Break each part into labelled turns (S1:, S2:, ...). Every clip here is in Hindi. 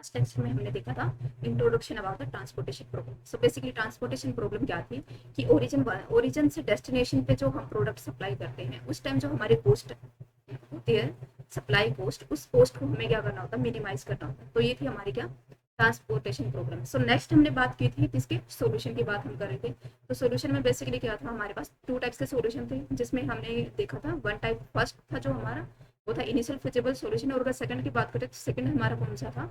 S1: लास्ट लेक्चर में हमने देखा था introduction about the transportation problem. So basically transportation problem क्या थी कि ओरिजिन से डेस्टिनेशन पे जो हम प्रोडक्ट सप्लाई करते हैं उस टाइम जो हमारी कॉस्ट होती है, सप्लाई कॉस्ट, उस कॉस्ट को हमें क्या करना होता है, मिनिमाइज करना होता है। तो ये थी हमारी क्या, ट्रांसपोर्टेशन प्रॉब्लम। सो नेक्स्ट हमने बात की थी किसके, सोल्यूशन की बात हम कर रहे थे। तो सोल्यूशन में बेसिकली क्या था, हमारे पास टू टाइप्स के सोल्यूशन थे जिसमें हमने देखा था वन टाइप फर्स्ट था जो हमारा वो था इनिशियल फिजिबल सॉल्यूशन, और अगर सेकंड की बात करें तो सेकंड हमारा कौन सा था,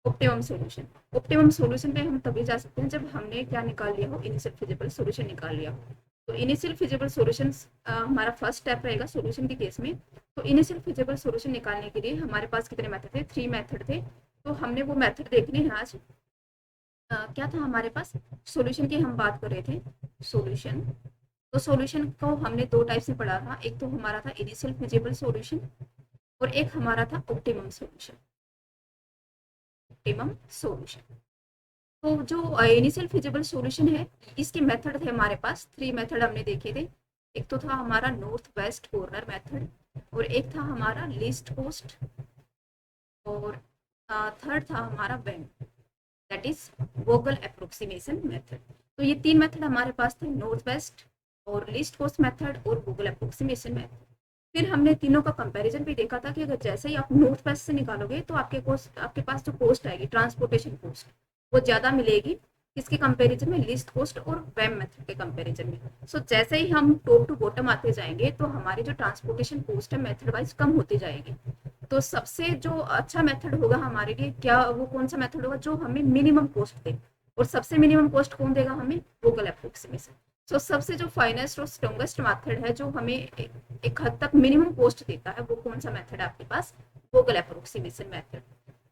S1: ऑप्टिमम सॉल्यूशन। ऑप्टिमम सॉल्यूशन पे हम तभी जा सकते हैं जब हमने क्या निकाल लिया हो, इनिशियल फिजिबल सॉल्यूशन निकाल लिया हो। तो इनिशियल फिजिबल सॉल्यूशन हमारा फर्स्ट स्टेप रहेगा सॉल्यूशन के केस में। तो इनिशियल फिजिबल सॉल्यूशन निकालने के लिए हमारे पास कितने मेथड थे, 3 मेथड थे। तो हमने वो मेथड देखने हैं आज। क्या था हमारे पास, सॉल्यूशन की हम बात कर रहे थे, सॉल्यूशन। तो सॉल्यूशन को हमने दो टाइप से पढ़ा था, एक तो हमारा था इनिशियल फिजिबल सॉल्यूशन और एक हमारा था ऑप्टिमम सॉल्यूशन। ऑप्टिमम सॉल्यूशन, तो जो इनिशियल फिजिबल सॉल्यूशन है इसके मेथड थे हमारे पास, 3 मेथड हमने देखे थे। एक तो था हमारा नॉर्थ वेस्ट कॉर्नर मेथड, और एक था हमारा लीस्ट कॉस्ट, और थर्ड था हमारा वेन, that is Vogel approximation method. तो ये 3 मेथड हमारे पास थे, नॉर्थ वेस्ट और लीस्ट कॉस्ट मेथड और वोगल अप्रोक्सीमेशन मेथड। फिर हमने तीनों का कंपैरिजन भी देखा था कि अगर जैसे ही आप नॉर्थ वेस्ट से निकालोगे तो आपके पास जो कॉस्ट आएगी, ट्रांसपोर्टेशन कॉस्ट, वो ज्यादा मिलेगी किसके कंपैरिजन में, लिस्ट कॉस्ट और वेम मेथड के कंपैरिजन में। सो जैसे ही हम टॉप टू बॉटम आते जाएंगे तो हमारी जो ट्रांसपोर्टेशन कॉस्ट है मेथड वाइज कम होती जाएगी। तो सबसे जो अच्छा मेथड होगा हमारे लिए, क्या वो कौन सा मेथड होगा जो हमें मिनिमम कॉस्ट दे, और सबसे मिनिमम कॉस्ट कौन देगा हमें, वोगल अप्रोक्सीमेशन। सो सबसे जो फाइनेस्ट और स्ट्रॉन्गेस्ट मेथड है जो हमें एक हद तक मिनिमम कॉस्ट देता है, वो कौन सा मेथड है आपके पास, वोगल अप्रोक्सीमेशन मेथड।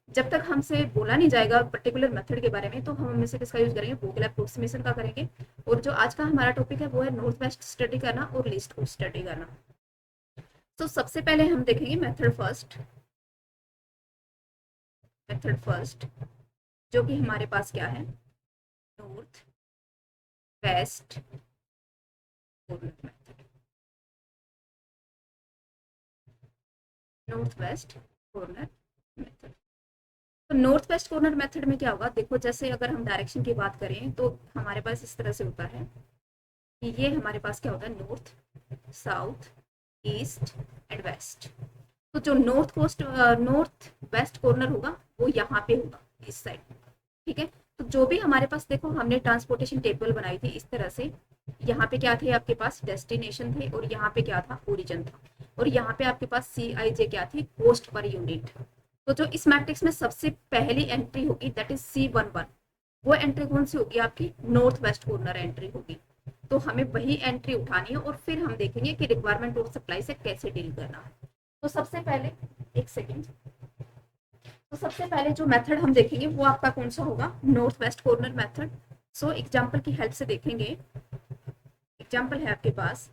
S1: जब तक हमसे बोला नहीं जाएगा पर्टिकुलर मेथड के बारे में तो हम उनमें से किसका यूज करेंगे, वोगल अप्रोक्सीमेशन का करेंगे। और जो आज का हमारा टॉपिक है वो है नॉर्थ वेस्ट स्टडी करना और लीस्ट कॉस्ट स्टडी करना। तो सबसे पहले हम देखेंगे मेथड फर्स्ट। मेथड फर्स्ट जो कि हमारे पास क्या है, north west corner method. North west corner method, तो नॉर्थ वेस्ट कॉर्नर मेथड में क्या होगा, देखो जैसे अगर हम डायरेक्शन की बात करें तो हमारे पास इस तरह से होता है कि ये हमारे पास क्या होता है, north, south, east and west. तो जो नॉर्थ वेस्ट कॉर्नर होगा वो यहाँ पे होगा, इस साइड, ठीक है। तो जो भी हमारे पास, देखो हमने ट्रांसपोर्टेशन टेबल बनाई थी इस तरह से, यहाँ पे क्या थे आपके पास, डेस्टिनेशन थे, और यहाँ पे क्या था, ओरिजिन था, और यहाँ पे आपके पास CIJ क्या थी, कॉस्ट पर यूनिट। तो जो इस मैट्रिक्स में सबसे पहली एंट्री होगी दैट इज C11, वो एंट्री कौन सी होगी आपकी, नॉर्थ वेस्ट कॉर्नर एंट्री होगी। तो हमें वही एंट्री उठानी है और फिर हम देखेंगे कि रिक्वायरमेंट ऑफ सप्लाई से कैसे डील करना है। तो सबसे पहले, एक सेकेंड, तो सबसे पहले जो मेथड हम देखेंगे वो आपका कौन सा होगा, north west corner method. So example की हेल्प से देखेंगे। एग्जांपल है आपके पास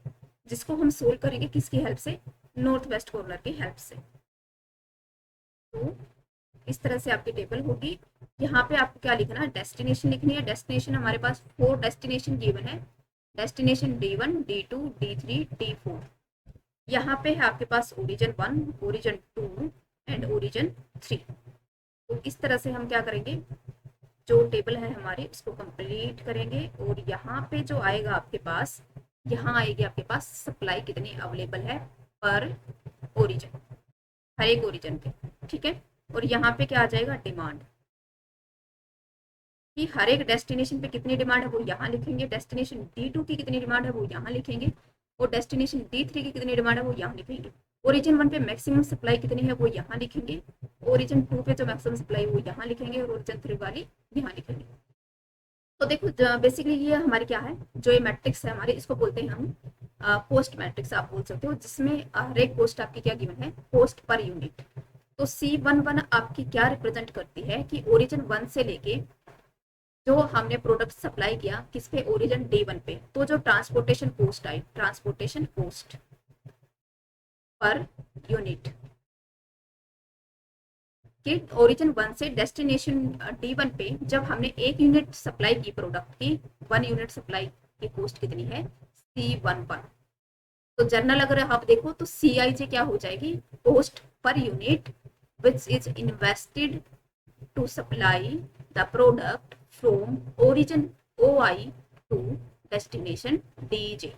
S1: जिसको हम सोल्व करेंगे किसकी हेल्प से, नॉर्थ वेस्ट कॉर्नर की हेल्प से। तो इस तरह से आपकी टेबल होगी। यहाँ पे आपको क्या लिखना है, डेस्टिनेशन लिखनी है। डेस्टिनेशन हमारे पास 4 डेस्टिनेशन गिवन है, destination D1, D2, D3, D4। यहाँ पे है आपके पास ओरिजिन 1, ओरिजिन 2 एंड ओरिजिन 3। तो इस तरह से हम क्या करेंगे, जो टेबल है हमारी उसको कंप्लीट करेंगे, और यहाँ पे जो आएगा आपके पास, यहाँ आएगी आपके पास सप्लाई कितनी अवेलेबल है पर ओरिजिन, हर एक ओरिजिन पे, ठीक है। और यहाँ पे क्या आ जाएगा, डिमांड, कि हर एक डेस्टिनेशन पे कितनी डिमांड है वो यहाँ लिखेंगे, डेस्टिनेशन D2 की कितनी डिमांड है वो यहाँ लिखेंगे, और डेस्टिनेशन D3 की कितनी डिमांड है वो यहाँ लिखेंगे। ओरिजिन 1 पे मैक्सिमम सप्लाई कितनी है वो यहाँ लिखेंगे, ओरिजिन 2 पे जो मैक्सिमम सप्लाई वो यहाँ लिखेंगे, और ओरिजिन 3 वाली यहाँ लिखेंगे। तो देखो बेसिकली ये हमारी क्या है, जो ये मैट्रिक्स है हमारी, इसको बोलते हैं हम पोस्ट मैट्रिक्स आप बोल सकते हो, जिसमें हर एक पोस्ट आपकी क्या गिवन है, पोस्ट पर यूनिट। तो C11 आपकी क्या रिप्रेजेंट करती है कि ओरिजिन 1 से लेके जो हमने प्रोडक्ट सप्लाई किया किस पे, ओरिजिन D1 पे, तो जो ट्रांसपोर्टेशन कॉस्ट आई, ट्रांसपोर्टेशन कॉस्ट पर यूनिट कि ओरिजिन 1 से डेस्टिनेशन D1 पे जब हमने 1 यूनिट सप्लाई की प्रोडक्ट की, 1 यूनिट सप्लाई की कॉस्ट कितनी है, C11। तो जर्नल अगर आप देखो तो CIJ क्या हो जाएगी, cost per unit which is invested to supply the product from origin OI to destination DJ।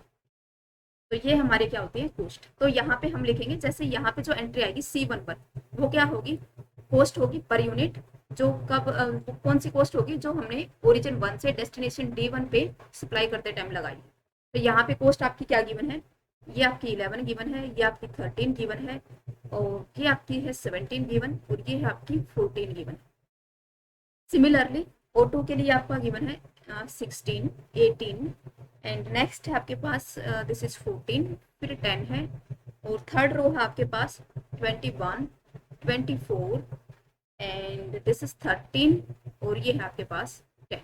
S1: तो ये हमारे क्या होती है कॉस्ट। तो यहाँ पे हम लिखेंगे, जैसे यहाँ पे जो एंट्री आएगी C1 पर, वो क्या होगी, कॉस्ट होगी पर यूनिट। जो कब कौन सी कॉस्ट होगी, जो हमने ओरिजिन 1 से डेस्टिनेशन D1 पे सप्लाई करते टाइम लगाई। तो यहाँ पे कॉस्ट आपकी क्या गिवन है, ये आपकी 11 गिवन है, ये आपकी 13 गिवन है, और ये आपकी है 17 गिवन, और ये है आपकी 14 गिवन। सिमिलरली O2 के लिए आपका गिवन है 16, 18 एंड नेक्स्ट है आपके पास दिस इज 14, फिर 10 है, और थर्ड रो है आपके पास 21, 24 एंड दिस इज 13, और ये है आपके पास 10।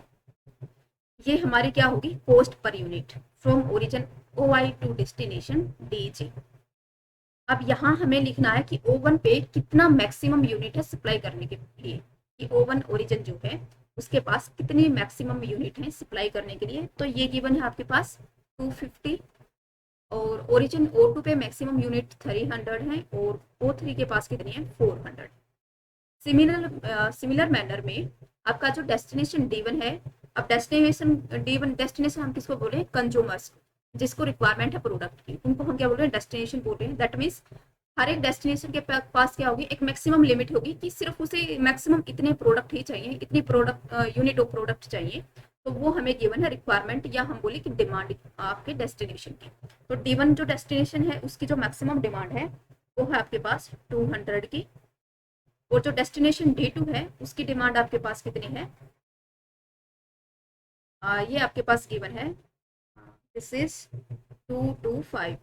S1: ये हमारी क्या होगी cost per unit from origin OI to destination DJ। अब यहाँ हमें लिखना है कि O1 पे कितना मैक्सिमम यूनिट है सप्लाई करने के लिए, कि O1 ओरिजिन जो है उसके पास कितनी मैक्सिमम यूनिट है सप्लाई करने के लिए। तो ये गिवन है आपके पास 250, और ओरिजिन O2 पे मैक्सिमम यूनिट 300 है, और O3 के पास कितनी है 400। सिमिलर मैनर में आपका जो डेस्टिनेशन D1 है, अब डेस्टिनेशन D1 डेस्टिनेशन हम किसको बोले, कंज्यूमर्स, जिसको रिक्वायरमेंट है प्रोडक्ट की, उनको हम क्या बोल रहे हैं डेस्टिनेशन बोल रहे हैं। दैट मीन्स हर एक डेस्टिनेशन के पास क्या होगी, एक मैक्सिमम लिमिट होगी कि सिर्फ उसे मैक्सिमम इतने प्रोडक्ट ही चाहिए, इतनी प्रोडक्ट यूनिट ऑफ प्रोडक्ट चाहिए। तो वो हमें गिवन है रिक्वायरमेंट, या हम बोले कि डिमांड आपके डेस्टिनेशन की। तो D1 जो डेस्टिनेशन है उसकी जो मैक्सिमम डिमांड है वो है आपके पास 200 की, और जो डेस्टिनेशन D2 है उसकी डिमांड आपके पास कितनी है, ये आपके पास गिवन है, दिस इज 225,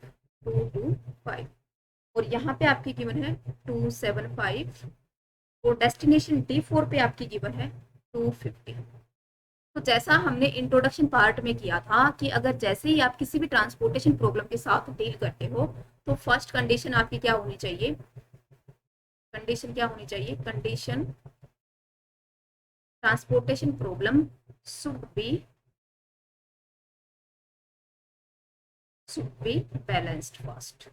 S1: और यहाँ पे आपकी गिवन है 275, और डेस्टिनेशन D4 पे आपकी गिवन है 250। तो जैसा हमने इंट्रोडक्शन पार्ट में किया था कि अगर जैसे ही आप किसी भी ट्रांसपोर्टेशन प्रॉब्लम के साथ डील करते हो, तो फर्स्ट कंडीशन आपकी क्या होनी चाहिए, कंडीशन क्या होनी चाहिए, condition transportation problem should be balanced first.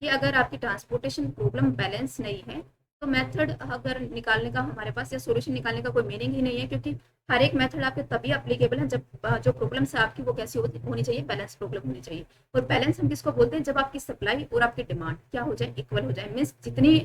S1: कि अगर आपकी ट्रांसपोर्टेशन प्रॉब्लम बैलेंस नहीं है तो मेथड अगर निकालने का हमारे पास, या सॉल्यूशन निकालने का कोई मीनिंग ही नहीं है, क्योंकि हर एक मेथड आपके तभी अप्लीकेबल है जब जो प्रॉब्लम्स है आपकी वो कैसी होनी चाहिए, बैलेंस प्रॉब्लम होनी चाहिए। और बैलेंस हम किसको बोलते हैं, जब आपकी सप्लाई और आपकी डिमांड क्या हो जाए, इक्वल हो जाए। मीन्स जितनी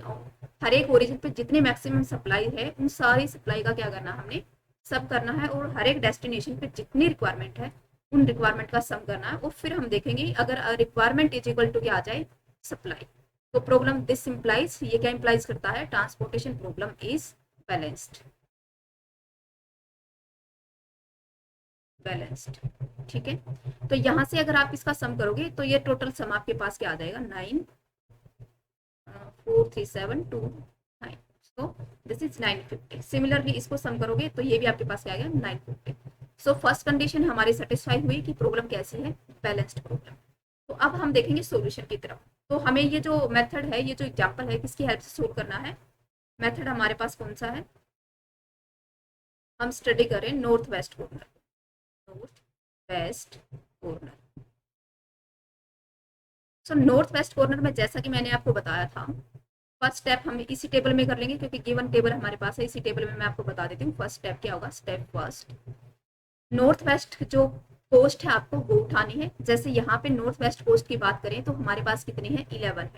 S1: हर एक ओरिजिन पे जितनी मैक्सिमम सप्लाई है उन सारी सप्लाई का क्या करना, हमने सब करना है, और हर एक डेस्टिनेशन पे जितनी रिक्वायरमेंट है उन रिक्वायरमेंट का सम करना है। और फिर हम देखेंगे अगर रिक्वायरमेंट इज इक्वल टू क्या आ जाए, सप्लाई, तो प्रॉब्लम दिस इंप्लाइज, ये क्या इंप्लाइज करता है, ट्रांसपोर्टेशन प्रॉब्लम इज बैलेंस्ड। ठीक है। तो यहां से अगर आप इसका सम करोगे तो ये टोटल सम आपके पास क्या आ जाएगा, 9,43729, सो दिस इज 950। सिमिलरली इसको सम करोगे तो ये भी आपके पास क्या आ गया 950। सो फर्स्ट कंडीशन हमारी सेटिस्फाई हुई कि प्रॉब्लम कैसी है, बैलेंस्ड प्रॉब्लम। तो अब हम देखेंगे सॉल्यूशन की तरफ। तो हमें ये जो मेथड है, ये जो एग्जांपल है, किसकी हेल्प से सोल्व करना है, मेथड हमारे पास कौन सा है, हम स्टडी करें north west corner, north west corner. So north west corner में जैसा कि मैंने आपको बताया था, फर्स्ट स्टेप हम इसी टेबल में कर लेंगे, क्योंकि गिवन टेबल हमारे पास है, इसी टेबल में मैं आपको बता देती हूँ। फर्स्ट स्टेप क्या होगा, स्टेप फर्स्ट, नॉर्थ वेस्ट जो कोस्ट है आपको वो उठानी है। जैसे यहाँ पे नॉर्थ वेस्ट कोस्ट की बात करें तो हमारे पास कितनी है, 11 है।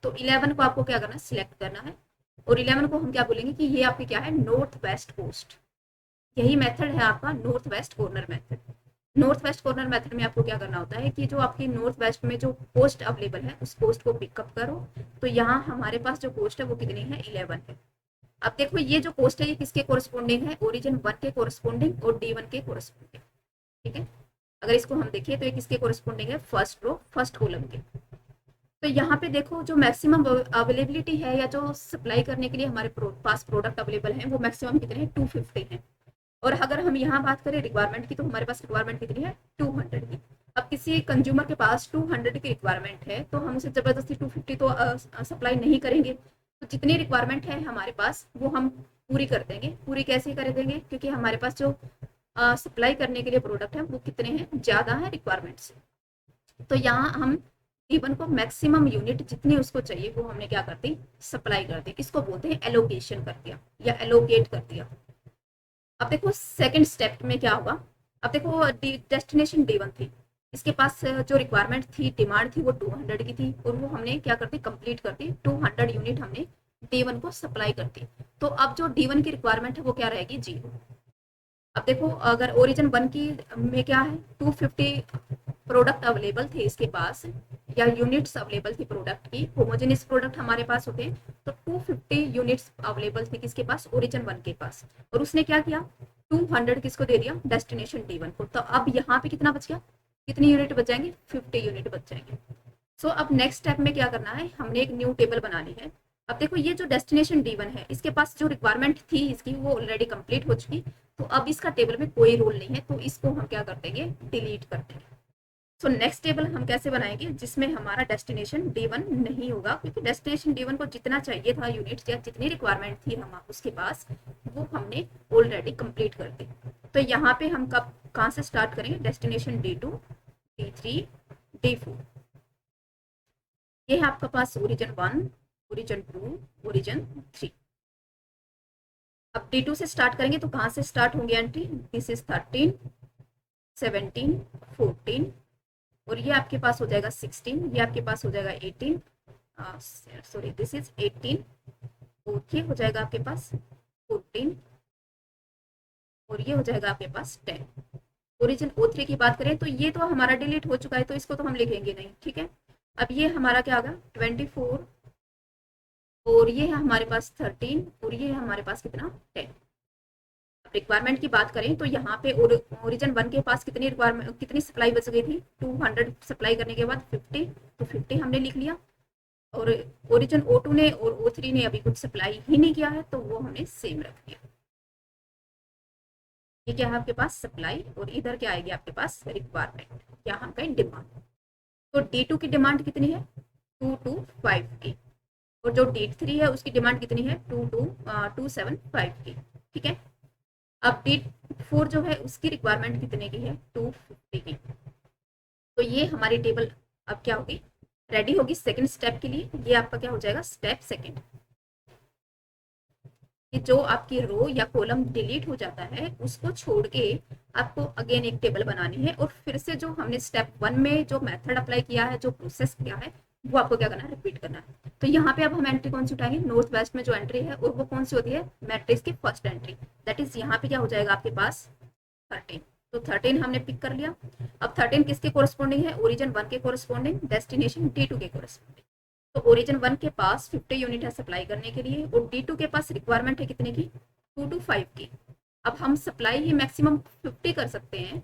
S1: तो 11 को आपको क्या करना है, सिलेक्ट करना है, और 11 को हम क्या बोलेंगे कि ये आपकी क्या है, नॉर्थ वेस्ट कोस्ट। यही मेथड है आपका north west corner method. North west corner method में आपको क्या करना होता है कि जो आपकी नॉर्थ वेस्ट में जो कोस्ट अवेलेबल है उस कोस्ट को पिकअप करो। तो यहाँ हमारे पास जो कोस्ट है वो कितनी है, 11 है। अब देखो ये जो कोस्ट है ये किसके कोरस्पोंडिंग है, ओरिजिन 1 के कोरस्पोंडिंग और D1 के कोरस्पोंडिंग। ठीक है, अगर इसको हम देखिए तो ये किसके कोरस्पोंडिंग है, फर्स्ट रो फर्स्ट कॉलम के। तो यहाँ पे देखो जो मैक्सिमम अवेलेबिलिटी है, या जो सप्लाई करने के लिए हमारे पास प्रोडक्ट अवेलेबल है, वो मैक्सिमम कितने हैं, 250 है। और अगर हम यहाँ बात करें रिक्वायरमेंट की, तो हमारे पास रिक्वायरमेंट कितनी है, 200 की। अब किसी कंज्यूमर के पास 200 की रिक्वायरमेंट है तो हम उसे जबरदस्ती 250 तो सप्लाई नहीं करेंगे। तो जितनी रिक्वायरमेंट है हमारे पास वो हम पूरी कर देंगे। पूरी कैसे कर देंगे, क्योंकि हमारे पास जो सप्लाई करने के लिए प्रोडक्ट है वो कितने हैं, ज़्यादा है रिक्वायरमेंट से। तो यहाँ हम D1 को मैक्सिमम यूनिट जितनी उसको चाहिए वो हमने क्या कर दी, सप्लाई कर दी। इसको बोलते हैं एलोकेशन कर दिया या एलोकेट कर दिया। अब देखो सेकंड स्टेप में क्या होगा। अब देखो डेस्टिनेशन D1 थी, इसके पास जो रिक्वायरमेंट थी, डिमांड थी, वो 200 की थी और वो हमने क्या करती, कंप्लीट कर दी। 200 यूनिट हमने D1 को सप्लाई कर दी। तो अब जो D1 की रिक्वायरमेंट है वो क्या रहेगी, 0। अब देखो अगर ओरिजिन 1 की में क्या है, 250 प्रोडक्ट अवेलेबल थे इसके पास, या यूनिट्स अवेलेबल थी प्रोडक्ट की। होमोजेनियस प्रोडक्ट हमारे पास होते हैं, तो 250 यूनिट्स अवेलेबल थी किसके पास, ओरिजिन 1 के पास। और उसने क्या किया, 200 किसको दे दिया, डेस्टिनेशन D1 को। तो अब यहाँ पे कितना बच गया, कितनी यूनिट बच जाएंगे, 50 यूनिट बच जाएंगे। सो अब नेक्स्ट स्टेप में क्या करना है, हमने एक न्यू टेबल बनानी है। अब देखो ये जो डेस्टिनेशन D1 है, इसके पास जो रिक्वायरमेंट थी इसकी वो ऑलरेडी कंप्लीट हो चुकी। तो अब इसका टेबल में कोई रोल नहीं है, तो इसको हम क्या कर देंगे, डिलीट कर देंगे। सो नेक्स्ट टेबल हम कैसे बनाएंगे, जिसमें हमारा डेस्टिनेशन D1 नहीं होगा, क्योंकि डेस्टिनेशन D1 को जितना चाहिए था यूनिट या जितनी रिक्वायरमेंट थी हम उसके पास, वो हमने ऑलरेडी कंप्लीट कर दी। तो यहाँ पे हम कब कहाँ से स्टार्ट करेंगे, डेस्टिनेशन D2, D3, D4। ये है आपका पास ओरिजिन 1, ओरिजिन 2, ओरिजिन 3। अब D2 से स्टार्ट करेंगे तो कहाँ से स्टार्ट होंगे एंट्री, दिस इज 13, 17, 14, और ये आपके पास हो जाएगा 16, ये आपके पास हो जाएगा 18, सॉरी दिस इज 18, और ये हो जाएगा आपके पास 14, और ये हो जाएगा आपके पास 10। ओरिजिन O3 की बात करें तो ये तो हमारा डिलीट हो चुका है, तो इसको तो हम लिखेंगे नहीं, ठीक है। अब ये हमारा क्या होगा, 24, और ये है हमारे पास 13, और ये है हमारे पास कितना, 10। रिक्वायरमेंट की बात करें तो यहाँ पे ओरिजिन 1 के पास कितनी रिक्वायरमेंट, कितनी सप्लाई बच गई थी, 200 सप्लाई करने के बाद 50, तो 50 हमने लिख लिया। और ओरिजिन O2 ने और O3 ने अभी कुछ सप्लाई ही नहीं किया है, तो वो हमने सेम रख दिया। ये क्या है आपके पास, सप्लाई, और इधर क्या आएगी आपके पास, रिक्वायरमेंट, यहाँ पे डिमांड। तो D2 की डिमांड कितनी है, 225 की, और जो D3 है उसकी डिमांड कितनी है, 275 की, ठीक है। अब D4 जो है उसकी रिक्वायरमेंट कितने की है, 250 की। तो ये हमारी टेबल अब क्या होगी, रेडी होगी सेकंड स्टेप के लिए। ये आपका क्या हो जाएगा, स्टेप सेकंड, कि जो आपकी रो या कॉलम डिलीट हो जाता है उसको छोड़ के आपको अगेन एक टेबल बनानी है, और फिर से जो हमने स्टेप 1 में जो मेथड अप्लाई किया है, जो प्रोसेस किया है, वो आपको क्या करना है, रिपीट करना है। तो यहाँ पे अब हम एंट्री कौन सी उठाएंगे, नॉर्थ वेस्ट में जो एंट्री है, और वो कौन सी होती है, मैट्रिक्स की फर्स्ट एंट्री, दैट इज यहाँ पे क्या हो जाएगा आपके पास 13। तो 13 हमने पिक कर लिया। अब 13 किसके कोरस्पॉन्डिंग है, ओरिजिन 1 के कोरस्पॉन्डिंग, डेस्टिनेशन D2 के कोरस्पॉन्डिंग। तो ओरिजिन 1 के पास 50 यूनिट है सप्लाई करने के लिए, और D2 के पास रिक्वायरमेंट है कितने की, 225 की। अब हम सप्लाई ही मैक्सिमम 50 कर सकते हैं,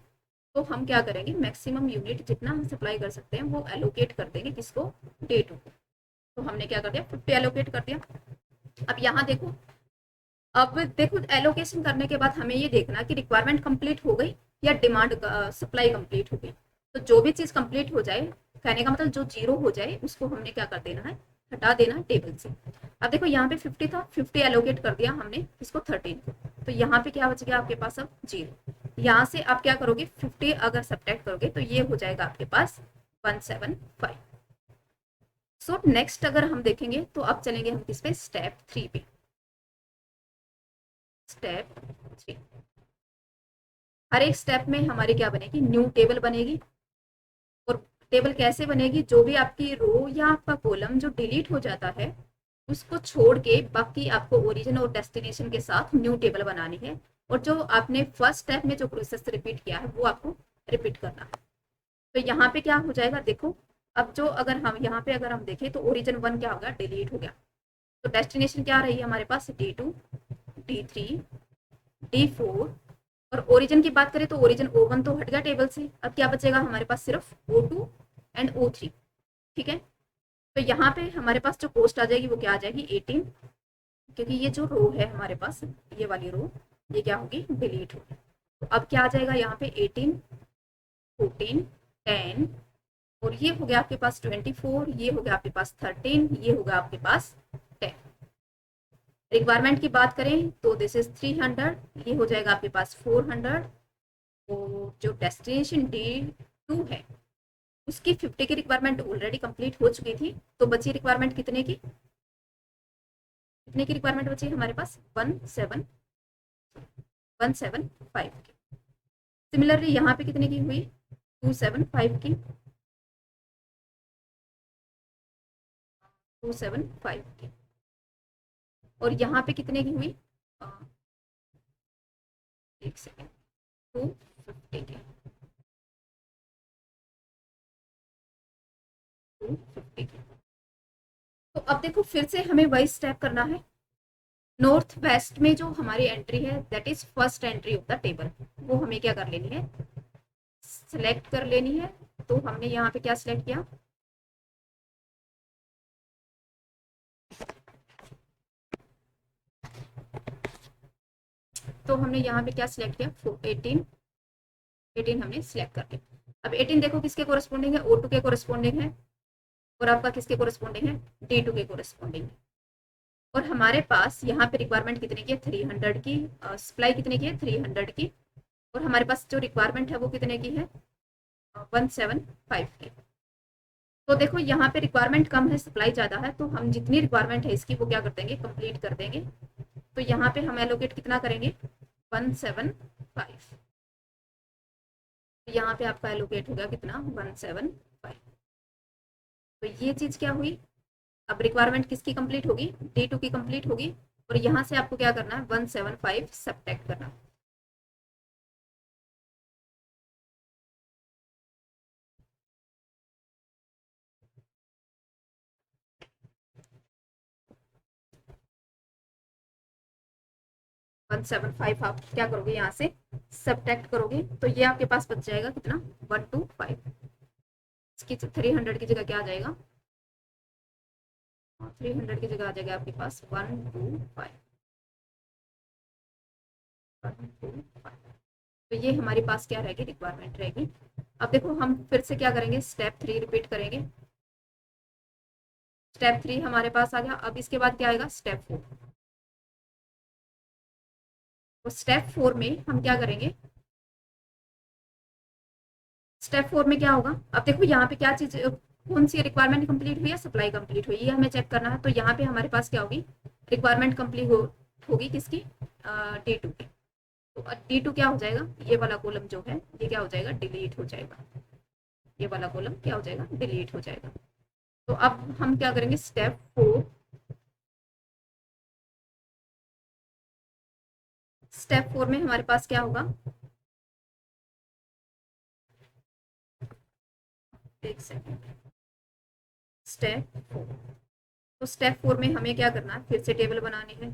S1: तो हम क्या करेंगे, मैक्सिमम यूनिट जितना हम सप्लाई कर सकते हैं वो एलोकेट कर देंगे किसको, D2 को। तो हमने क्या कर दिया, 50 एलोकेट कर दिया। अब यहाँ देखो, अब देखो एलोकेशन करने के बाद हमें ये देखना कि रिक्वायरमेंट कंप्लीट हो गई या डिमांड सप्लाई कंप्लीट हो गई। तो जो भी चीज कंप्लीट हो जाए, कहने का मतलब जो 0 हो जाए उसको हमने क्या कर देना है, हटा देना है टेबल से। अब देखो यहाँ पे 50 था, 50 एलोकेट कर दिया हमने इसको 13 को, तो यहाँ पे क्या बच गया आपके पास, अब 0। यहाँ से आप क्या करोगे, 50 अगर सब्ट्रैक्ट करोगे तो ये हो जाएगा आपके पास 175। सो नेक्स्ट अगर हम देखेंगे तो अब चलेंगे हम किस पे, स्टेप 3 पे। स्टेप 3, हर एक स्टेप में हमारी क्या बनेगी, न्यू टेबल बनेगी। और टेबल कैसे बनेगी, जो भी आपकी रो या आपका कॉलम जो डिलीट हो जाता है उसको छोड़ के बाकी आपको ओरिजिन और डेस्टिनेशन के साथ न्यू टेबल बनानी है। और जो आपने फर्स्ट स्टेप में जो प्रोसेस रिपीट किया है वो आपको रिपीट करना है। तो यहाँ पे क्या हो जाएगा, देखो अब जो अगर हम यहाँ पे अगर हम देखें तो ओरिजिन 1 क्या होगा, डिलीट हो गया। तो डेस्टिनेशन क्या रही है हमारे पास, D2, D3, D4। और ओरिजिन की बात करें तो ओरिजिन O1 तो हट गया टेबल से, अब क्या बचेगा हमारे पास, सिर्फ O2 एंड O3, ठीक है। तो यहाँ पे हमारे पास जो पोस्ट आ जाएगी वो क्या आ जाएगी, 18, क्योंकि ये जो रो है हमारे पास, ये वाली रो, ये क्या होगी, डिलीट होगी। तो अब क्या आ जाएगा यहाँ पे, 18, 14, 10, और ये हो गया आपके पास 24, ये हो गया आपके पास 13, ये होगा आपके पास 10। रिक्वायरमेंट की बात करें तो दिस इज 300, ये हो जाएगा आपके पास 400। और जो डेस्टिनेशन D2 है उसकी 50 की रिक्वायरमेंट ऑलरेडी कंप्लीट हो चुकी थी, तो बची रिक्वायरमेंट कितने की रिक्वायरमेंट बची हमारे पास 175 की। सिमिलरली यहाँ पे कितने की हुई 275 की, 275 की। और यहाँ पे कितने की हुई एक सेकेंड 250 की, 250 की। तो अब देखो फिर से हमें वही स्टेप करना है। नॉर्थ वेस्ट में जो हमारी एंट्री है that is first entry of the table, वो हमें क्या कर लेनी है, सिलेक्ट कर लेनी है। तो हमने यहाँ पे क्या सिलेक्ट किया, तो हमने यहाँ पे क्या सिलेक्ट किया 18, 18 हमने सिलेक्ट कर लिया। अब 18 देखो किसके कोरस्पॉन्डिंग है, O2 के कोरस्पॉन्डिंग है, और आपका किसके कोरस्पॉन्डिंग है, D2 के कोरस्पॉन्डिंग है। और हमारे पास यहाँ पे रिक्वायरमेंट कितने की है 300 की, सप्लाई कितने की है 300 की, और हमारे पास जो रिक्वायरमेंट है वो कितने की है 175 की। तो देखो यहाँ पे रिक्वायरमेंट कम है, सप्लाई ज़्यादा है, तो हम जितनी रिक्वायरमेंट है इसकी वो क्या कर देंगे, कंप्लीट कर देंगे। तो यहाँ पे हम एलोकेट कितना करेंगे 175, यहाँ पे आपका एलोकेट हो गया कितना 175। तो ये चीज़ क्या हुई, अब रिक्वायरमेंट किसकी कंप्लीट होगी, D2 की कंप्लीट होगी, और यहाँ से आपको क्या करना है 175 सब्ट्रैक्ट करना। वन सेवन फाइव आप क्या करोगे यहाँ से सब्ट्रैक्ट करोगे, तो ये आपके पास बच जाएगा कितना 125। इसकी 300 की जगह क्या आ जाएगा, 300 की जगह आ जाएगा आपके पास 125, 125। तो ये हमारे पास क्या रहेगी, रिक्वायरमेंट रहेगी। अब देखो हम फिर से क्या करेंगे, स्टेप 3 रिपीट करेंगे। स्टेप 3 हमारे पास आ गया। अब इसके बाद क्या आएगा स्टेप 4। तो स्टेप 4 में हम क्या करेंगे, स्टेप 4 में क्या होगा, अब देखो यहाँ पे क्या चीज, कौन सी रिक्वायरमेंट कंप्लीट हुई है, सप्लाई कंप्लीट हुई, ये हमें चेक करना है। तो यहाँ पे हमारे पास क्या होगी, रिक्वायरमेंट कंप्लीट होगी किसकी, D2 की। तो D2 क्या हो जाएगा, ये वाला कॉलम जो है ये क्या हो जाएगा, डिलीट हो जाएगा, ये वाला कॉलम क्या हो जाएगा, डिलीट हो जाएगा। तो अब हम क्या करेंगे स्टेप 4, स्टेप 4 में हमारे पास क्या होगा, एक सेकेंड, स्टेप 4। तो स्टेप 4 में हमें क्या करना है, फिर से टेबल बनानी है।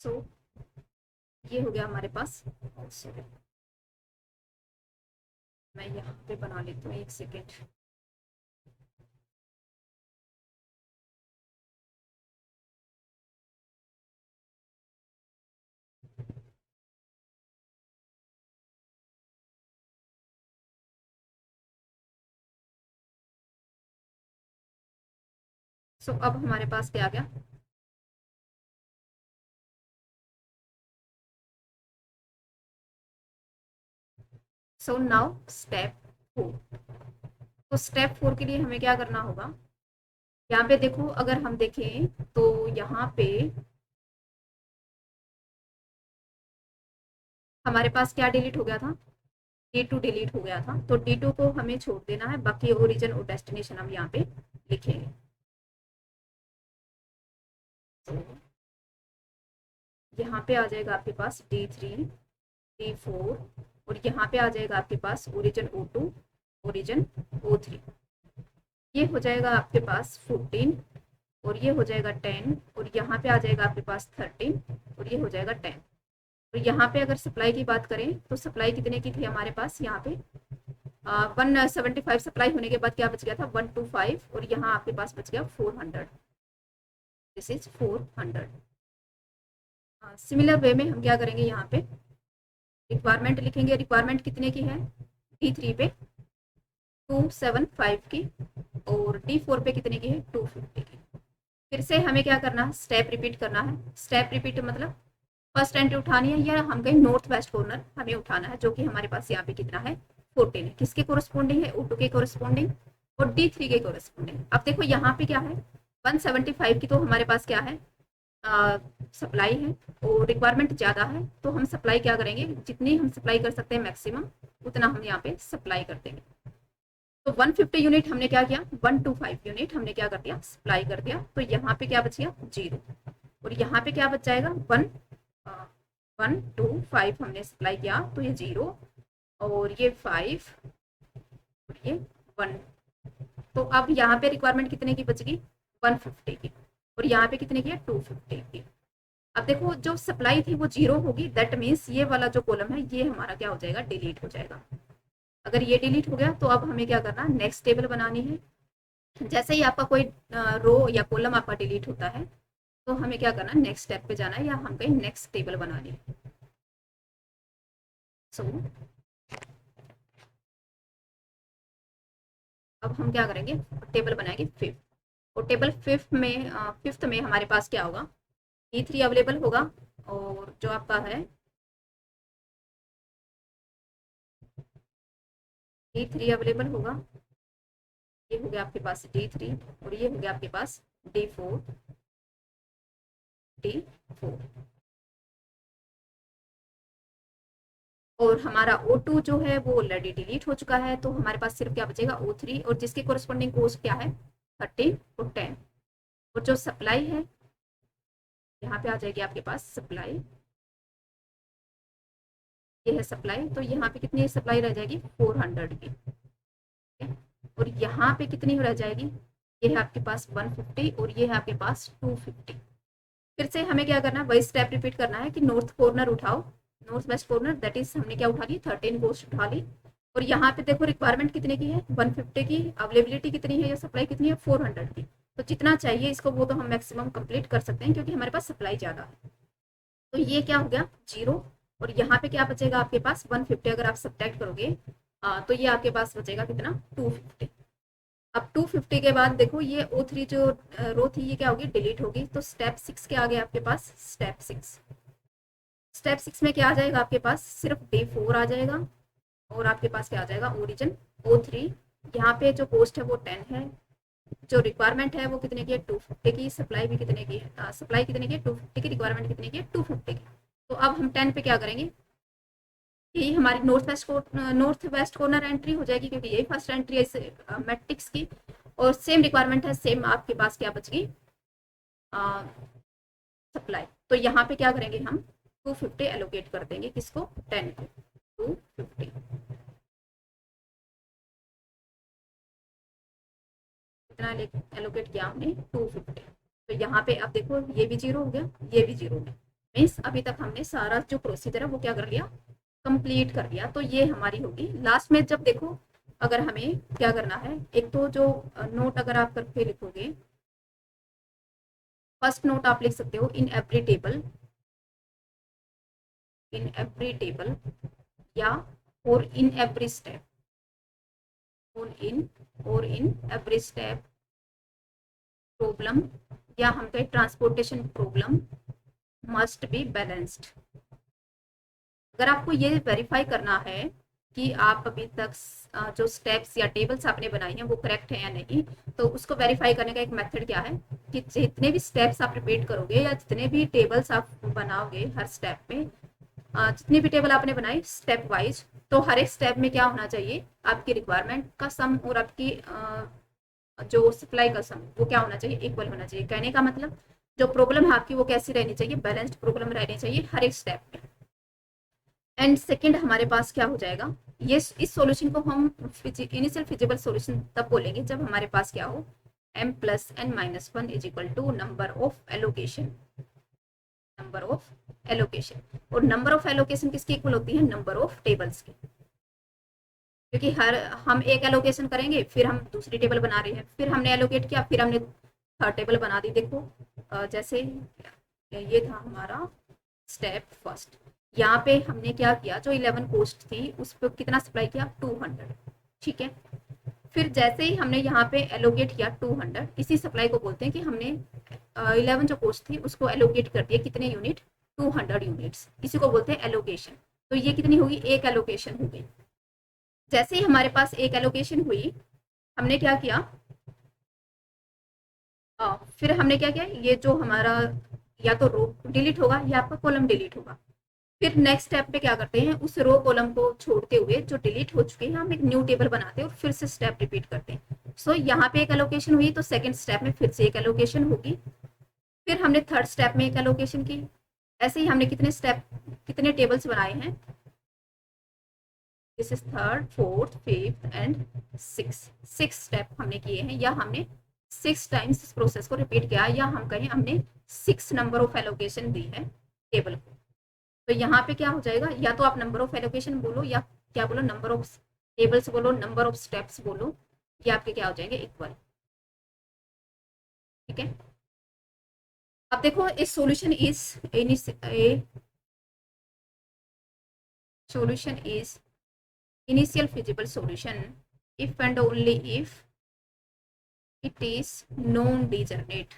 S1: सो ये हो गया हमारे पास, सॉरी मैं यहाँ पे बना लेती हूँ, एक सेकेंड। सो अब हमारे पास क्या आ गया, सो नाउ स्टेप 4। तो स्टेप 4 के लिए हमें क्या करना होगा, यहाँ पे देखो अगर हम देखें तो यहाँ पे हमारे पास क्या डिलीट हो गया था, D2 डिलीट हो गया था। तो D2 को हमें छोड़ देना है, बाकी ओरिजिन और डेस्टिनेशन हम यहाँ पे लिखेंगे। तो यहाँ पे आ जाएगा आपके पास D3, D4, और यहाँ पे आ जाएगा आपके पास ओरिजिन O2, ओरिजिन O3। ये हो जाएगा आपके पास 14, और ये हो जाएगा 10, और यहाँ पे आ जाएगा आपके पास 13, और ये हो जाएगा 10। तो यहाँ पे अगर सप्लाई की बात करें तो सप्लाई कितने की थी हमारे पास, यहाँ पे 175 सप्लाई होने के बाद क्या बच गया था 125, और यहाँ आपके पास बच गया 400, दिस इज 400। सिमिलर वे में हम क्या करेंगे, यहाँ पे रिक्वायरमेंट लिखेंगे, रिक्वायरमेंट कितने की है D3 पे 275 की, और D4 पे कितने की है 250 की। फिर से हमें क्या करना है, स्टेप रिपीट करना है। स्टेप रिपीट मतलब फर्स्ट एंट्री उठानी है, या हम कहीं नॉर्थ वेस्ट कॉर्नर हमें उठाना है, जो कि हमारे पास यहाँ पे कितना है 14 है, किसके कोरस्पॉन्डिंग है O2 के कोरस्पॉन्डिंग और D3 के कोरस्पॉन्डिंग। अब देखो यहाँ पे क्या है 175 की, तो हमारे पास क्या है सप्लाई है, और रिक्वायरमेंट ज़्यादा है, तो हम सप्लाई क्या करेंगे, जितनी हम सप्लाई कर सकते हैं मैक्सिमम उतना हम यहाँ पे सप्लाई कर देंगे। तो 150 यूनिट हमने क्या किया, 125 यूनिट हमने क्या कर दिया सप्लाई कर दिया, तो यहाँ पे क्या बच गया 0, और यहाँ पे क्या बच जाएगा 125 हमने सप्लाई किया, तो ये 0 और ये 5 और ये 1। तो अब यहाँ पे रिक्वायरमेंट कितने की बचेगी 150 की, और यहाँ पे कितने की है 250 की। अब देखो जो सप्लाई थी वो 0 होगी, दैट मीन्स ये वाला जो कॉलम है ये हमारा क्या हो जाएगा डिलीट हो जाएगा। अगर ये डिलीट हो गया तो अब हमें क्या करना, नेक्स्ट टेबल बनानी है। जैसे ही आपका कोई रो या कॉलम आपका डिलीट होता है तो हमें क्या करना, नेक्स्ट स्टेप पे जाना है, या हम कहीं नेक्स्ट टेबल बनानी है। सो अब हम क्या करेंगे, टेबल बनाएंगे फिफ्थ, और टेबल फिफ्थ में हमारे पास क्या होगा D3 अवेलेबल होगा, और जो आपका है D3 अवेलेबल होगा, ये हो गया आपके पास D3, और ये हो गया आपके पास D4। और हमारा O2 जो है वो ऑलरेडी डिलीट हो चुका है, तो हमारे पास सिर्फ क्या बचेगा O3, और जिसके कोरस्पॉन्डिंग कोस्ट क्या है 13 और 10। और जो सप्लाई है यहाँ पे आ जाएगी आपके पास सप्लाई, ये है सप्लाई, तो यहाँ पे कितनी सप्लाई रह जाएगी 400 की, और यहाँ पे कितनी रह जाएगी, ये है आपके पास 150, और ये है आपके पास 250। फिर से हमें क्या करना है, वही स्टेप रिपीट करना है कि नॉर्थ कॉर्नर उठाओ, north west corner, that is हमने क्या उठा ली 13 पोस्ट उठा ली, और यहाँ पे देखो रिक्वायरमेंट कितने की है 150 की, अवेलेबिलिटी कितनी है या सप्लाई कितनी है 400 की, तो जितना चाहिए इसको वो तो हम मैक्सिमम कंप्लीट कर सकते हैं क्योंकि हमारे पास सप्लाई ज़्यादा है। तो ये क्या हो गया 0, और यहाँ पे क्या बचेगा आपके पास 150, अगर आप सब्ट्रैक्ट करोगे तो ये आपके पास बचेगा कितना 250। अब 250 के बाद देखो ये O3 जो रो थी ये क्या होगी डिलीट होगी, तो स्टेप 6 के आगे आपके पास स्टेप 6 में क्या आ जाएगा आपके पास सिर्फ D4 आ जाएगा, और आपके पास क्या आ जाएगा ओरिजिन O3। यहाँ पे जो पोस्ट है वो 10 है, जो रिक्वायरमेंट है वो कितने की है 250 की, सप्लाई भी कितने की है सप्लाई कितने की है 250 की, रिक्वायरमेंट कितने की है 250 की। तो अब हम 10 पे क्या करेंगे, यही हमारी नॉर्थ वेस्ट कॉर्नर एंट्री हो जाएगी, क्योंकि यही फर्स्ट एंट्री है इस मैट्रिक्स की, और सेम रिक्वायरमेंट है, सेम आपके पास क्या बच गई सप्लाई। तो यहाँ पे क्या करेंगे हम 250 एलोकेट कर देंगे, किसको 10 को 250, कितना एलोकेट किया हमने 250। तो यहाँ पे अब देखो ये भी 0 हो गया, ये भी 0 हो गया, मीन्स अभी तक हमने सारा जो प्रोसीजर है वो क्या कर लिया कंप्लीट कर लिया। तो ये हमारी होगी लास्ट में, जब देखो अगर हमें क्या करना है, एक तो जो नोट अगर आप करके लिखोगे, फर्स्ट नोट आप लिख सकते हो इन एवरी टेबल, या और इन एवरी स्टेप, और इन एवरी स्टेप प्रॉब्लम, या हम कहें transportation problem must be balanced. अगर आपको ये वेरीफाई करना है कि आप अभी तक जो स्टेप्स या टेबल्स आपने बनाई हैं वो करेक्ट है या नहीं, तो उसको वेरीफाई करने का एक मेथड क्या है कि जितने भी स्टेप्स आप रिपीट करोगे या जितने भी टेबल्स आप बनाओगे हर स्टेप में, जितनी भी टेबल आपने बनाई स्टेप वाइज, तो हर एक स्टेप में क्या होना चाहिए आपकी रिक्वायरमेंट का सम और आपकी जो सप्लाई का सम वो क्या होना चाहिए इक्वल होना चाहिए। कहने का मतलब जो प्रॉब्लम है आपकी वो कैसी रहनी चाहिए, बैलेंस्ड प्रॉब्लम रहनी चाहिए हर एक स्टेप में। एंड सेकंड हमारे पास क्या हो जाएगा, ये इस सॉल्यूशन को हम इनिशियल फिजिबल सॉल्यूशन तब बोलेंगे जब हमारे पास क्या हो m+n-1 is equal to number of allocation allocation. और नंबर ऑफ एलोकेशन किसकी इक्वल होती है? नंबर ऑफ टेबल्स की। क्योंकि हर हम एक एलोकेशन करेंगे, फिर हम दूसरी टेबल बना रहे हैं, फिर हमने एलोकेट किया, फिर हमने थर्ड टेबल बना दी। देखो जैसे ये था हमारा स्टेप फर्स्ट। यहाँ पे हमने क्या किया, जो 11 पोस्ट थी उस पर कितना सप्लाई किया? 200। ठीक है। फिर जैसे ही हमने यहाँ पे एलोकेट किया 200, इसी सप्लाई को बोलते हैं कि हमने 11 जो पोस्ट थी उसको एलोकेट कर दिया। कितने यूनिट? 200 यूनिट्स। इसी को बोलते हैं एलोकेशन। तो ये कितनी होगी? एक एलोकेशन हो गई। जैसे ही हमारे पास एक एलोकेशन हुई, हमने क्या किया, फिर हमने क्या किया, ये जो हमारा या तो रो डिलीट होगा या आपका कॉलम डिलीट होगा। फिर नेक्स्ट स्टेप पे क्या करते हैं, उस रो कॉलम को छोड़ते हुए जो डिलीट हो चुके हैं हम एक न्यू टेबल बनाते हैं और फिर से स्टेप रिपीट करते हैं। सो यहाँ पे एक एलोकेशन हुई तो सेकंड स्टेप में फिर से एक एलोकेशन होगी। फिर हमने थर्ड स्टेप में एक एलोकेशन की। ऐसे ही हमने कितने स्टेप, कितने टेबल्स बनाए हैं? This is third, fourth, fifth and six step हमने किए हैं, या हमने 6 टाइम्स इस प्रोसेस को रिपीट किया, या हम कहें हमने 6 नंबर ऑफ एलोकेशन दी है टेबल को। तो यहाँ पे क्या हो जाएगा, या तो आप नंबर ऑफ एलोकेशन बोलो या क्या बोलो, नंबर ऑफ टेबल्स बोलो, नंबर ऑफ स्टेप्स बोलो, ये आपके क्या हो जाएंगे? इक्वल। ठीक है। अब देखो इस solution is solution is initial feasible solution if and only if it is non degenerate।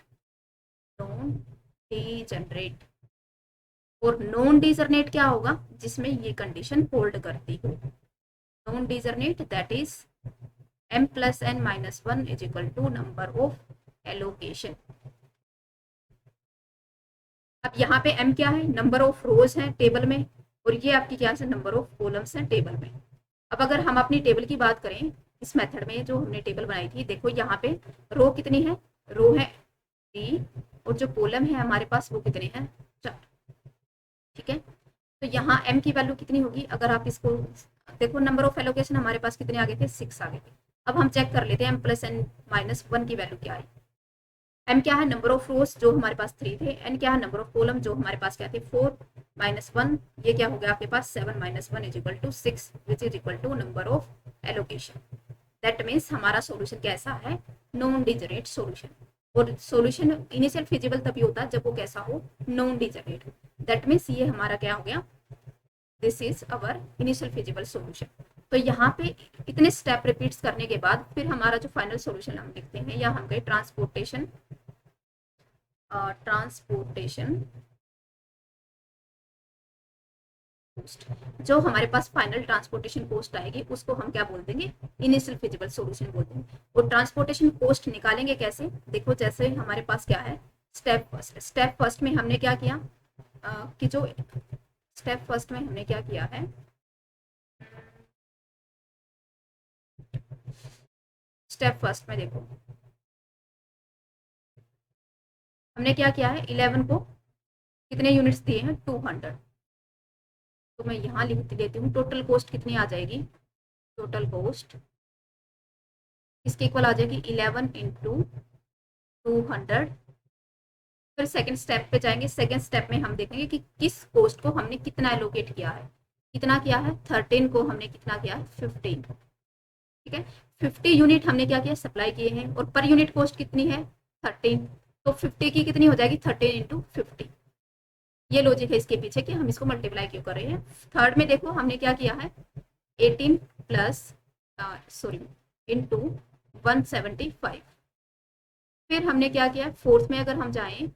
S1: और नॉन डिजर्नेट क्या होगा? जिसमें ये कंडीशन होल्ड करती हो। Non degenerate that is m plus n minus 1 is equal to number of allocation। अब यहाँ पे m क्या है? नंबर ऑफ रोज है टेबल में, और ये आपकी क्या है? नंबर ऑफ कॉलम्स हैं टेबल में। अब अगर हम अपनी टेबल की बात करें, इस मेथड में जो हमने टेबल बनाई थी, देखो यहाँ पे रो कितनी है? रो है 3, और जो कॉलम है हमारे पास वो कितने हैं? 4। ठीक है। तो यहाँ m की वैल्यू कितनी होगी? अगर आप इसको देखो, नंबर ऑफ एलोकेशन हमारे पास कितने आ गए थे? 6 आ गए थे। अब हम चेक कर लेते हैं m प्लस n माइनस 1 की वैल्यू क्या है। m क्या है? नंबर ऑफ रोज जो हमारे पास 3 थे। n क्या है? नंबर ऑफ कॉलम जो हमारे पास क्या थे? 4 माइनस 1, ये क्या हो गया आपके पास? 7 minus 1 is equal to 6 which is equal to number of allocation. That means हमारा सॉल्यूशन कैसा है? Non degenerate solution. और सॉल्यूशन इनिशियल फिजिबल तभी होता है जब वो कैसा हो? Non degenerate. दैट मीन्स ये हमारा क्या हो गया? This is our initial feasible solution. तो यहाँ पे इतने स्टेप रिपीट्स करने के बाद फिर हमारा जो फाइनल सॉल्यूशन हम लिखते हैं, या हम कहें ट्रांसपोर्टेशन कोस्ट। जो हमारे पास फाइनल ट्रांसपोर्टेशन कोस्ट आएगी उसको हम क्या बोल देंगे? इनिशियल फिजिबल सॉल्यूशन बोल देंगे। और ट्रांसपोर्टेशन कोस्ट निकालेंगे कैसे? देखो जैसे हमारे पास क्या है, स्टेप फर्स्ट में हमने क्या किया, कि जो स्टेप फर्स्ट में हमने क्या किया है, स्टेप फर्स्ट में देखो हमने क्या किया है, 11 को कितने यूनिट्स दिए हैं? 200। तो मैं यहाँ लिख देती हूँ, टोटल कॉस्ट कितनी आ जाएगी? टोटल कॉस्ट इसके इक्वल आ जाएगी 11 इंटू 200। फिर सेकंड स्टेप पे जाएंगे। सेकंड स्टेप में हम देखेंगे कि किस कॉस्ट को हमने कितना एलोकेट किया है। कितना किया है? 13 को हमने कितना किया है? 15। ठीक है। 50 यूनिट हमने क्या किया? सप्लाई किए हैं, और पर यूनिट कॉस्ट कितनी है? 13। तो 50 की कितनी हो जाएगी? 13 इंटू 50। ये लॉजिक है इसके पीछे कि हम इसको मल्टीप्लाई क्यों कर रहे हैं। थर्ड में देखो हमने क्या किया है, 18 प्लस इंटू 175। फिर हमने क्या किया? फोर्थ में अगर हम जाएं,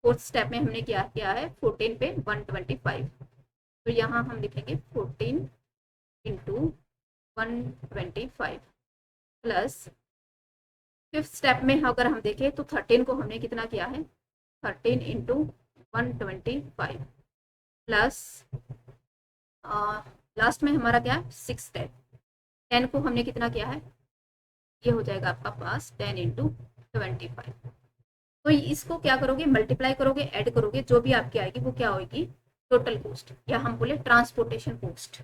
S1: फोर्थ स्टेप में हमने क्या किया है? 14 पे 125। तो यहाँ हम लिखेंगे 14 इंटू 125 प्लस फिफ्थ स्टेप में अगर हम देखें तो 13 को हमने कितना किया है? 13 इंटू 125 प्लस लास्ट में हमारा क्या है? 6 स्टेप। 10 को हमने कितना किया है? ये हो जाएगा आपका पास 10 इंटू 25। तो इसको क्या करोगे? मल्टीप्लाई करोगे, ऐड करोगे, जो भी आपकी आएगी वो क्या होगी? टोटल कॉस्ट, या हम बोले ट्रांसपोर्टेशन कॉस्ट।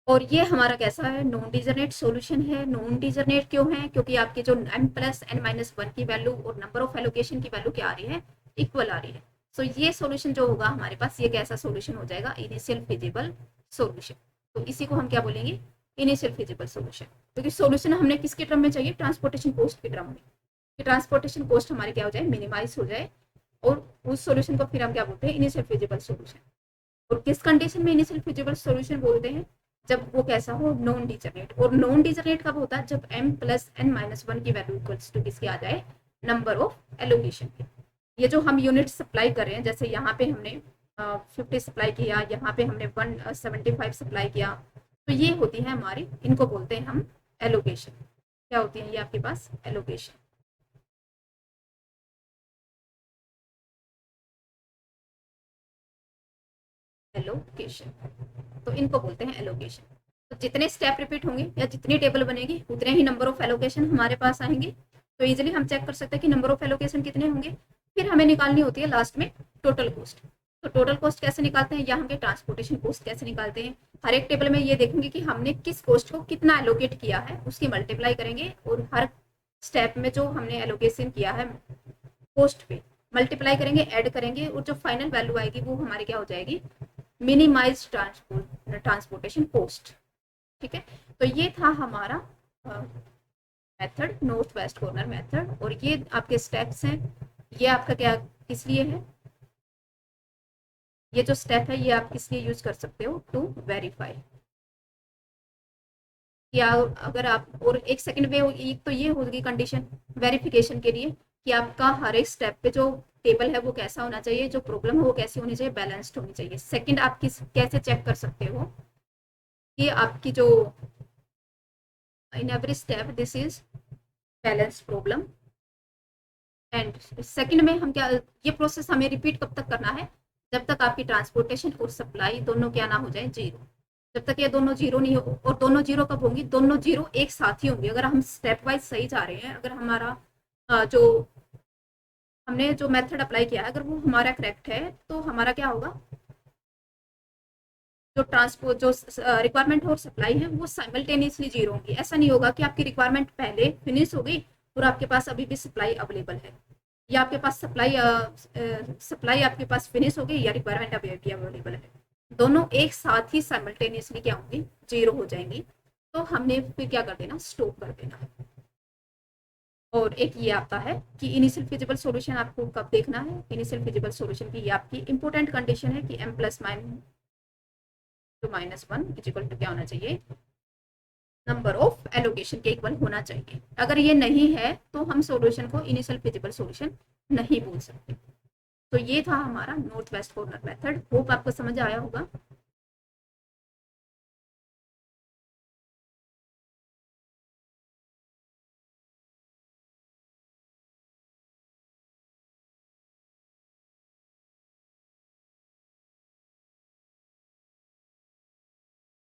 S1: और ये हमारा कैसा है? नॉन डिजर्नेट सॉल्यूशन है। नॉन डिजर्नेट क्यों है? क्योंकि आपकी जो m प्लस n माइनस 1 की वैल्यू और नंबर ऑफ एलोकेशन की वैल्यू क्या आ रही है? इक्वल आ रही है। सो ये सॉल्यूशन जो होगा हमारे पास, ये कैसा सॉल्यूशन हो जाएगा, इनिशियल फिजिबल सॉल्यूशन। तो इसी को हम क्या बोलेंगे, इनिशियल फिजिबल सॉल्यूशन। क्योंकि सॉल्यूशन हमने किसके टर्म में चाहिए, ट्रांसपोर्टेशन कॉस्ट के टर्म में, कि ट्रांसपोर्टेशन कॉस्ट हमारी क्या हो जाए, मिनिमाइज हो जाए, और उस सॉल्यूशन को फिर हम क्या बोलते हैं, इनिशियल फिजिबल सॉल्यूशन। और किस कंडीशन में इनिशियल फिजिबल सॉल्यूशन बोलते हैं, जब वो कैसा हो, नॉन डिजर्नेट। और नॉन डिजर्नेट कब होता है, जब m plus n minus one की वैल्यू इक्वल्स टू किसकी आ जाए, नंबर ऑफ एलोकेशन की। ये जो हम यूनिट सप्लाई कर रहे हैं, जैसे यहाँ पे हमने 50 सप्लाई किया, यहाँ पे हमने 175 सप्लाई किया, तो ये होती है हमारी, इनको बोलते हैं हम एलोकेशन। क्या होती है ये आपके पास, एलोकेशन। एलोकेशन, तो इनको बोलते हैं एलोकेशन। तो जितने स्टेप रिपीट होंगे या जितनी टेबल बनेगी, उतने ही नंबर ऑफ एलोकेशन हमारे पास आएंगे। तो इजीली हम चेक कर सकते हैं कि नंबर ऑफ एलोकेशन कितने होंगे। फिर हमें निकालनी होती है लास्ट में टोटल कॉस्ट। तो टोटल कॉस्ट कैसे निकालते हैं, या हम ट्रांसपोर्टेशन कॉस्ट कैसे निकालते हैं, हर एक टेबल में ये देखेंगे कि हमने किस कॉस्ट को कितना एलोकेट किया है, उसकी मल्टीप्लाई करेंगे, और हर स्टेप में जो हमने एलोकेशन किया है कॉस्ट पे मल्टीप्लाई करेंगे, ऐड करेंगे, और जो फाइनल वैल्यू आएगी वो हमारी क्या हो जाएगी, मिनिमाइज ट्रांसपोर्टेशन कॉस्ट। ठीक है, तो ये था हमारा method, north west corner method. और ये आपके स्टेप्स हैं, ये आपका क्या किस लिए है, ये जो स्टेप है ये आप किस लिए यूज कर सकते हो, टू वेरीफाई। या अगर आप, और एक सेकंड में एक तो ये होगी कंडीशन वेरिफिकेशन के लिए कि आपका हर एक स्टेप पे जो टेबल है वो कैसा होना चाहिए, जो प्रॉब्लम है वो कैसी होनी चाहिए, बैलेंस्ड होनी चाहिए। सेकंड, आप किस कैसे चेक कर सकते हो कि आपकी जो in every step this is balance problem. And second में हम क्या, ये प्रोसेस हमें रिपीट कब तक करना है, जब तक आपकी ट्रांसपोर्टेशन और सप्लाई दोनों क्या ना हो जाए, जीरो। जब तक ये दोनों जीरो नहीं हो, और दोनों जीरो कब होंगी, दोनों जीरो एक साथ ही होंगे। अगर हम स्टेप वाइज सही जा रहे हैं, अगर हमारा जो हमने जो मेथड अप्लाई किया है अगर वो हमारा करेक्ट है, तो हमारा क्या होगा, जो ट्रांसपोर्ट जो रिक्वायरमेंट और सप्लाई है वो साइमल्टेनियसली जीरो होंगी। ऐसा नहीं होगा कि आपकी रिक्वायरमेंट पहले फिनिश हो गई और आपके पास अभी भी सप्लाई अवेलेबल है, या आपके पास सप्लाई आपके पास फिनिश हो गई या रिक्वायरमेंट अभी भी अवेलेबल है, दोनों एक साथ ही साइमल्टेनियसली क्या होंगी, जीरो हो जाएंगी। तो हमने फिर क्या कर देना, स्टॉप कर देना है। और एक ये आता है कि इनिशियल फिजिबल सॉल्यूशन आपको कब देखना है, इनिशियल फिजिबल सॉल्यूशन की ये आपकी इंपॉर्टेंट कंडीशन है कि m plus minus one equal to क्या होना चाहिए, नंबर ऑफ एलोकेशन के इक्वल होना चाहिए। अगर ये नहीं है तो हम सॉल्यूशन को इनिशियल फिजिबल सॉल्यूशन नहीं बोल सकते। तो ये था हमारा north west corner method. Hope आपको समझ आया होगा।